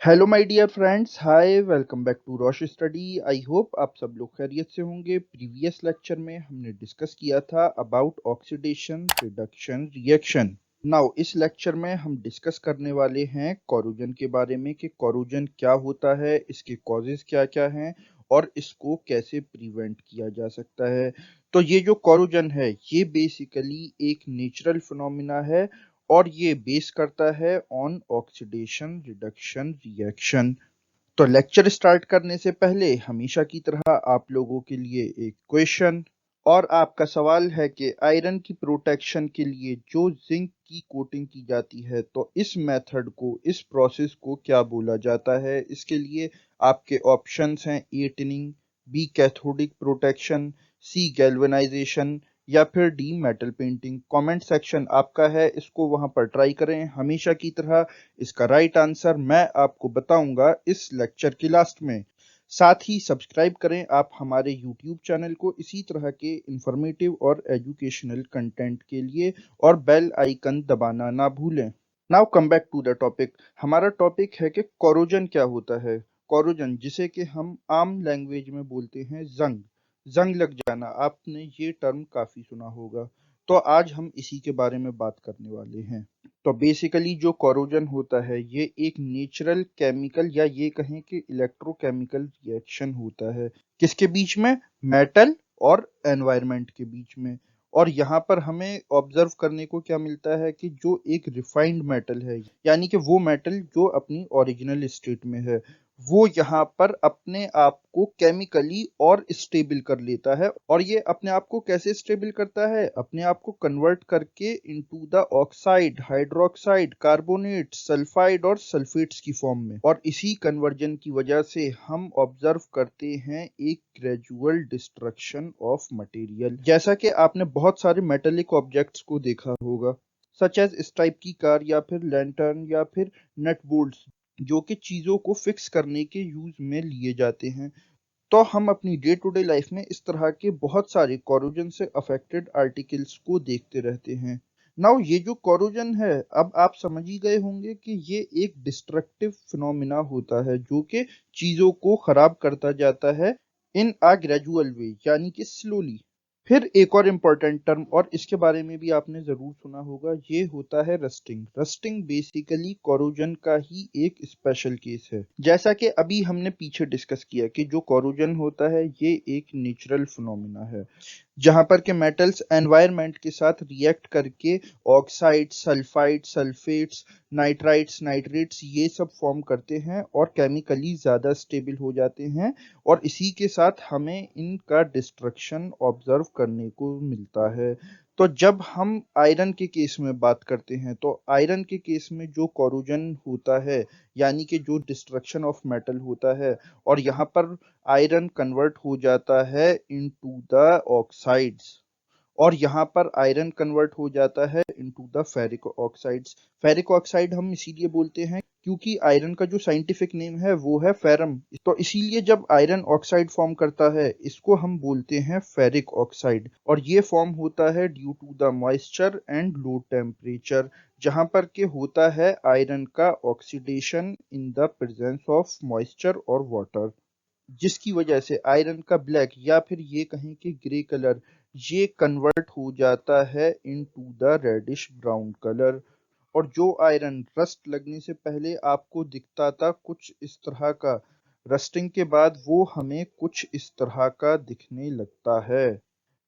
Hello my dear friends, hi, welcome back to Rosh study. I hope आप सब लोग खैरियत से होंगे। प्रीवियस लेक्चर में हमने डिस्कस किया था about oxidation reduction reaction. Now इस लेक्चर में हम डिस्कस करने वाले हैं कोरोजन के बारे में कि कोरोजन क्या होता है, इसके कॉजेज क्या क्या हैं और इसको कैसे प्रिवेंट किया जा सकता है। तो ये जो कोरोजन है ये बेसिकली एक नेचुरल फिनोमिना है और ये बेस करता है ऑन ऑक्सीडेशन रिडक्शन रिएक्शन। तो लेक्चर स्टार्ट करने से पहले हमेशा की तरह आप लोगों के लिए एक क्वेश्चन, और आपका सवाल है कि आयरन की प्रोटेक्शन के लिए जो जिंक की कोटिंग की जाती है तो इस मेथड को, इस प्रोसेस को क्या बोला जाता है। इसके लिए आपके ऑप्शंस हैं ए टिनिंग, बी कैथोडिक प्रोटेक्शन, सी गैल्वेनाइजेशन या फिर D metal painting. Comment section आपका है, इसको वहां पर ट्राई करें। हमेशा की तरह इसका राइट आंसर मैं आपको बताऊंगा इस लेक्चर के लास्ट में। साथ ही सब्सक्राइब करें आप हमारे YouTube चैनल को इसी तरह के इंफॉर्मेटिव और एजुकेशनल कंटेंट के लिए, और बेल आइकन दबाना ना भूलें। Now come back to the topic. हमारा टॉपिक है कि कोरोजन क्या होता है। कोरोजन, जिसे कि हम आम लैंग्वेज में बोलते हैं जंग, जंग लग जाना, आपने ये टर्म काफी सुना होगा। तो आज हम इसी के बारे में बात करने वाले हैं। तो बेसिकली जो कोरोजन होता है ये एक नेचुरल केमिकल या ये कहें कि इलेक्ट्रोकेमिकल रिएक्शन होता है। किसके बीच में? मेटल और एनवायरनमेंट के बीच में। और यहाँ पर हमें ऑब्जर्व करने को क्या मिलता है कि जो एक रिफाइंड मेटल है, यानी कि वो मेटल जो अपनी ओरिजिनल स्टेट में है, वो यहाँ पर अपने आप को केमिकली और स्टेबल कर लेता है। और ये अपने आप को कैसे स्टेबल करता है? अपने आप को कन्वर्ट करके into the oxide, hydroxide, carbonate, sulphide और सल्फेट्स की फॉर्म में। और इसी कन्वर्जन की वजह से हम ऑब्जर्व करते हैं एक ग्रेजुअल डिस्ट्रक्शन ऑफ मटेरियल। जैसा कि आपने बहुत सारे मेटेलिक ऑब्जेक्ट्स को देखा होगा, सच एज इस टाइप की कार या फिर लैंटर्न या फिर नट बोल्ट्स, जो कि चीजों को फिक्स करने के यूज में लिए जाते हैं। तो हम अपनी डे टू डे लाइफ में इस तरह के बहुत सारे कोरोजन से अफेक्टेड आर्टिकल्स को देखते रहते हैं। नाउ ये जो कोरोजन है, अब आप समझ ही गए होंगे कि ये एक डिस्ट्रक्टिव फिनोमिना होता है जो कि चीजों को खराब करता जाता है इन अ ग्रेजुअल वे, यानी कि स्लोली। फिर एक और इम्पोर्टेंट टर्म, और इसके बारे में भी आपने जरूर सुना होगा, ये होता है रस्टिंग। रस्टिंग बेसिकली कोरोजन का ही एक स्पेशल केस है। जैसा कि अभी हमने पीछे डिस्कस किया कि जो कोरोजन होता है ये एक नेचुरल फिनोमिना है, जहां पर के मेटल्स एनवायरनमेंट के साथ रिएक्ट करके oxide, sulphide, sulphates, nitrites, nitrates ये सब फॉर्म करते हैं और केमिकली ज़्यादा स्टेबल हो जाते हैं। और इसी के साथ हमें इनका डिस्ट्रक्शन ऑब्जर्व करने को मिलता है। तो जब हम आयरन के केस में बात करते हैं तो आयरन के केस में जो कोरोजन होता है, यानी कि जो डिस्ट्रक्शन ऑफ मेटल होता है, और यहाँ पर आयरन कन्वर्ट हो जाता है इनटू द ऑक्साइड्स, और यहाँ पर आयरन कन्वर्ट हो जाता है into the ferric oxides. Ferric oxide हम इसीलिए बोलते हैं क्योंकि आयरन का जो साइंटिफिक नेम है वो है फेरम। तो इसीलिए जब आयरन ऑक्साइड फॉर्म करता है इसको हम बोलते हैं फेरिक ऑक्साइड। और ये फॉर्म होता है due to the moisture and low temperature, जहां पर के होता है आयरन का oxidation in the presence of moisture और वाटर, जिसकी वजह से आयरन का ब्लैक या फिर ये कहें कि ग्रे कलर ये कन्वर्ट हो जाता है into the reddish brown colour. और जो आयरन रस्ट लगने से पहले आपको दिखता था कुछ इस तरह का, रस्टिंग के बाद वो हमें कुछ इस तरह का दिखने लगता है।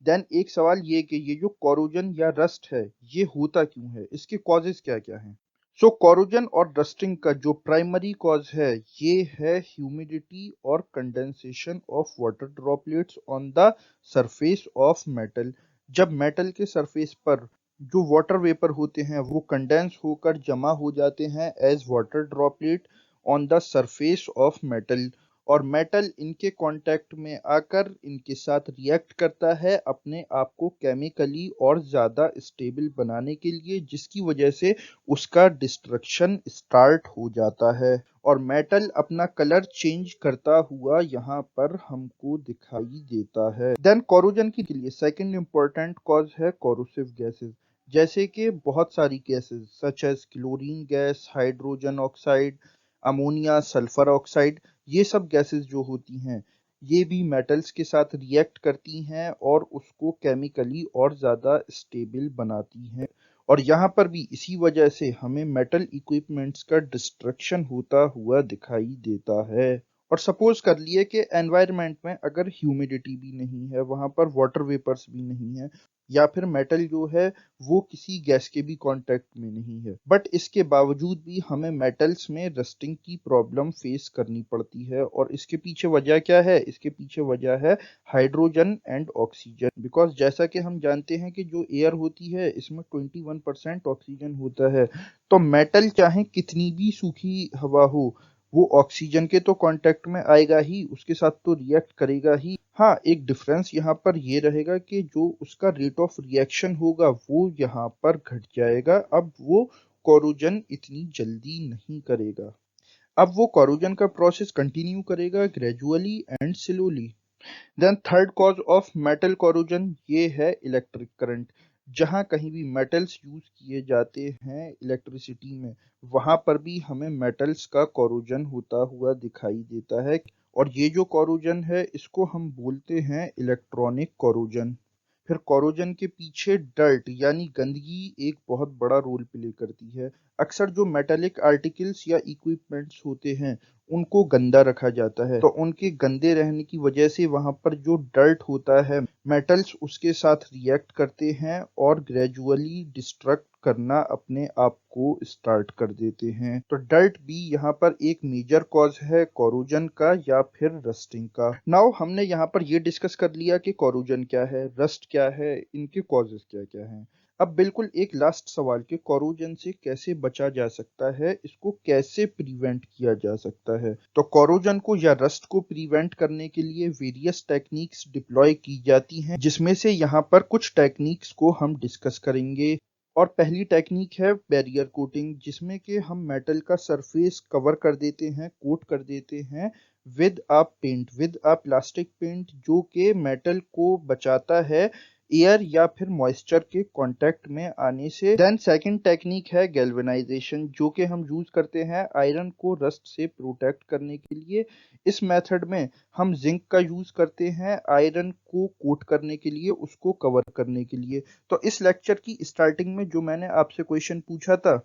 देन एक सवाल ये कि ये जो कोरोजन या रस्ट है ये होता क्यों है, इसके कॉजेज क्या क्या हैं। सो कोरोजन और रस्टिंग का जो प्राइमरी कॉज है ये है ह्यूमिडिटी और condensation of water droplets on the surface of metal. जब मेटल के सरफेस पर जो वाटर वेपर होते हैं वो कंडेंस होकर जमा हो जाते हैं as water droplet on the surface of metal, और मेटल इनके कांटेक्ट में आकर इनके साथ रिएक्ट करता है अपने आप को केमिकली और ज़्यादा स्टेबल बनाने के लिए, जिसकी वजह से उसका डिस्ट्रक्शन स्टार्ट हो जाता है और मेटल अपना कलर चेंज करता हुआ यहाँ पर हमको दिखाई देता है। देन कोरोजन के लिए सेकंड इंपॉर्टेंट कॉज है कोरोसिव गैसेस, जैसे कि बहुत सारी gases such as chlorine gas, hydrogen oxide, ammonia, sulphur oxide, ये सब गैसेस जो होती हैं ये भी मेटल्स के साथ रिएक्ट करती हैं और उसको केमिकली और ज़्यादा स्टेबल बनाती हैं। और यहाँ पर भी इसी वजह से हमें मेटल इक्विपमेंट्स का डिस्ट्रक्शन होता हुआ दिखाई देता है। और सपोज कर लिए कि एनवायरनमेंट में अगर ह्यूमिडिटी भी नहीं है, वहाँ पर वाटर वेपर्स भी नहीं है, या फिर मेटल जो है वो किसी गैस के भी कांटेक्ट में नहीं है, बट इसके बावजूद भी हमें मेटल्स में रस्टिंग की प्रॉब्लम फेस करनी पड़ती है। और इसके पीछे वजह क्या है? इसके पीछे वजह है हाइड्रोजन एंड ऑक्सीजन। बिकॉज जैसा कि हम जानते हैं कि जो एयर होती है इसमें 21% ऑक्सीजन होता है, तो मेटल चाहे कितनी भी सूखी हवा हो, वो ऑक्सीजन के तो कांटेक्ट में आएगा ही, उसके साथ तो रिएक्ट करेगा ही। हाँ, एक डिफरेंस यहाँ पर ये रहेगा कि जो उसका रेट ऑफ रिएक्शन होगा वो यहाँ पर घट जाएगा। अब वो कोरोजन इतनी जल्दी नहीं करेगा। अब वो कोरोजन का प्रोसेस कंटिन्यू करेगा gradually and slowly. Then third cause of metal corrosion ये है इलेक्ट्रिक करंट। जहाँ कहीं भी मेटल्स यूज किए जाते हैं इलेक्ट्रिसिटी में, वहां पर भी हमें मेटल्स का कोरोजन होता हुआ दिखाई देता है। और ये जो कोरोजन है इसको हम बोलते हैं इलेक्ट्रॉनिक कोरोजन। फिर कोरोजन के पीछे डर्ट यानी गंदगी एक बहुत बड़ा रोल प्ले करती है। अक्सर जो मेटालिक आर्टिकल्स या इक्विपमेंट्स होते हैं उनको गंदा रखा जाता है, तो उनके गंदे रहने की वजह से वहां पर जो डर्ट होता है मेटल्स उसके साथ रिएक्ट करते हैं और ग्रेजुअली डिस्ट्रक्ट करना अपने आप को स्टार्ट कर देते हैं। तो डर्ट भी यहाँ पर एक मेजर कॉज है कोरोजन का या फिर रस्टिंग का। नाउ हमने यहाँ पर ये डिस्कस कर लिया कि कोरोजन क्या है, रस्ट क्या है, इनके कॉजेस क्या क्या हैं। अब बिल्कुल एक लास्ट सवाल कि कोरोजन से कैसे बचा जा सकता है, इसको कैसे प्रिवेंट किया जा सकता है। तो कोरोजन को या रस्ट को प्रिवेंट करने के लिए वेरियस टेक्निक्स डिप्लॉय की जाती हैं, जिसमें से यहाँ पर कुछ टेक्निक्स को हम डिस्कस करेंगे। और पहली टेक्निक है बैरियर कोटिंग, जिसमें कि हम मेटल का सरफेस कवर कर देते हैं, कोट कर देते हैं विद अ प्लास्टिक पेंट, जो कि मेटल को बचाता है एयर या फिर मॉइस्चर के कांटेक्ट में आने से। देन सेकंड टेक्निक है गैल्वेनाइजेशन, जो कि हम यूज करते हैं आयरन को रस्ट से प्रोटेक्ट करने के लिए। इस मेथड में हम जिंक का यूज करते हैं आयरन को कोट करने के लिए, उसको कवर करने के लिए। तो इस लेक्चर की स्टार्टिंग में जो मैंने आपसे क्वेश्चन पूछा था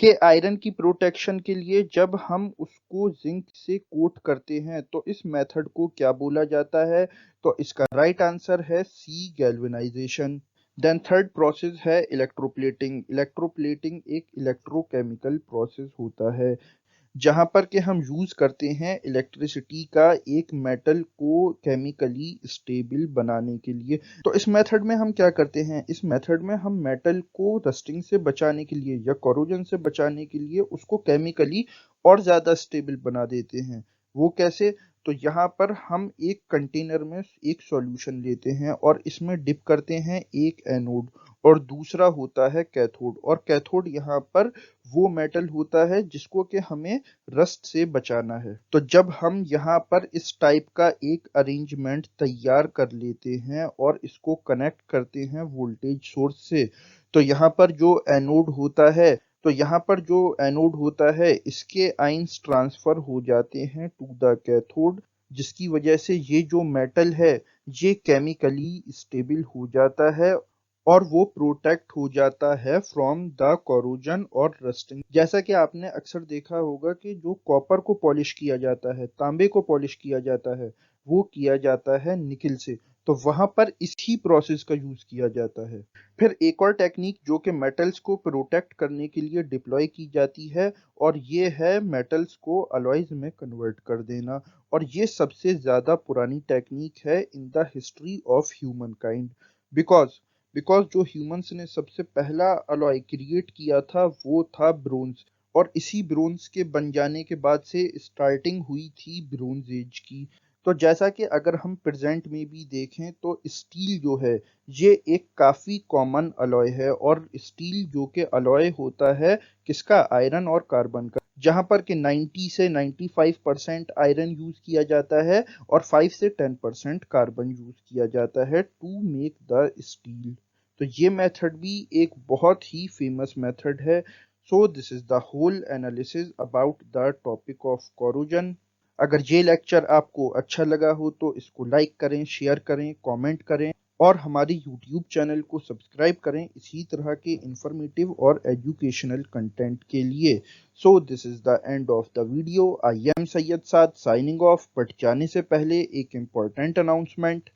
कि आयरन की प्रोटेक्शन के लिए जब हम उसको जिंक से कोट करते हैं तो इस मेथड को क्या बोला जाता है, तो इसका राइट आंसर है सी, गैल्वेनाइजेशन। देन थर्ड प्रोसेस है इलेक्ट्रोप्लेटिंग। इलेक्ट्रोप्लेटिंग एक इलेक्ट्रोकेमिकल प्रोसेस होता है जहां पर कि हम यूज करते हैं इलेक्ट्रिसिटी का एक मेटल को केमिकली स्टेबल बनाने के लिए। तो इस मेथड में हम क्या करते हैं, इस मेथड में हम मेटल को रस्टिंग से बचाने के लिए या कोरोजन से बचाने के लिए उसको केमिकली और ज्यादा स्टेबल बना देते हैं। वो कैसे? तो यहाँ पर हम एक कंटेनर में एक सॉल्यूशन लेते हैं और इसमें डिप करते हैं एक एनोड, और दूसरा होता है कैथोड। और कैथोड यहाँ पर वो मेटल होता है जिसको कि हमें रस्ट से बचाना है। तो जब हम यहाँ पर इस टाइप का एक अरेंजमेंट तैयार कर लेते हैं और इसको कनेक्ट करते हैं वोल्टेज सोर्स से, तो यहाँ पर जो एनोड होता है, तो यहाँ पर जो एनोड होता है इसके आयंस ट्रांसफर हो जाते हैं टू द कैथोड, जिसकी वजह से ये जो मेटल है ये केमिकली स्टेबल हो जाता है और वो प्रोटेक्ट हो जाता है फ्रॉम द कोरोजन और रस्टिंग। जैसा कि आपने अक्सर देखा होगा कि जो कॉपर को पॉलिश किया जाता है, तांबे को पॉलिश किया जाता है, वो किया जाता है निकिल से। तो वहां पर इसी प्रोसेस का यूज किया जाता है। फिर एक और टेक्निक जो कि मेटल्स को प्रोटेक्ट करने के लिए डिप्लॉय की जाती है, और ये है मेटल्स को अलॉयज में कन्वर्ट कर देना। और ये सबसे ज्यादा पुरानी टेक्निक है in the history of human kind. Because because जो ह्यूमंस ने सबसे पहला अलॉय क्रिएट किया था वो था ब्रोंज। और इसी ब्रोंज के बन जाने के बाद से स्टार्टिंग हुई थी ब्रोंज एज की। तो जैसा कि अगर हम प्रेजेंट में भी देखें तो स्टील जो है ये एक काफी कॉमन अलॉय है। और स्टील जो कि अलॉय होता है किसका? आयरन और कार्बन का, जहां पर कि 90 से 95% आयरन यूज किया जाता है और 5 से 10% कार्बन यूज किया जाता है टू मेक द स्टील। तो ये मेथड भी एक बहुत ही फेमस मेथड है। So this is the whole analysis about the topic of corrosion. अगर ये लेक्चर आपको अच्छा लगा हो तो इसको लाइक करें, शेयर करें, कमेंट करें और हमारे यूट्यूब चैनल को सब्सक्राइब करें इसी तरह के इंफॉर्मेटिव और एजुकेशनल कंटेंट के लिए। So this is the end of the video. I am Syed Saad signing off, but जाने से पहले एक इम्पॉर्टेंट अनाउंसमेंट।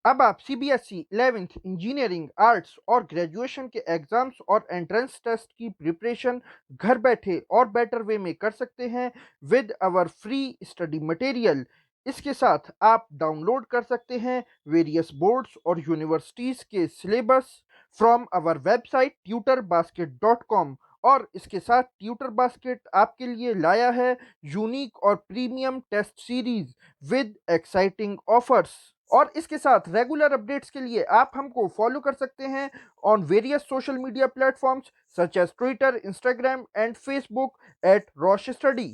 अब आप सीबीएसई 11th इंजीनियरिंग, आर्ट्स और ग्रेजुएशन के एग्जाम्स और एंट्रेंस टेस्ट की प्रिपरेशन घर बैठे और बेटर वे में कर सकते हैं with our free study material. इसके साथ आप डाउनलोड कर सकते हैं वेरियस बोर्ड्स और यूनिवर्सिटीज़ के syllabus from our website tutorbasket.com। और इसके साथ ट्यूटर बास्केट आपके लिए लाया है यूनिक और premium test series with exciting offers. और इसके साथ रेगुलर अपडेट्स के लिए आप हमको फॉलो कर सकते हैं on various social media platforms such as Twitter, Instagram and Facebook at Rosh study.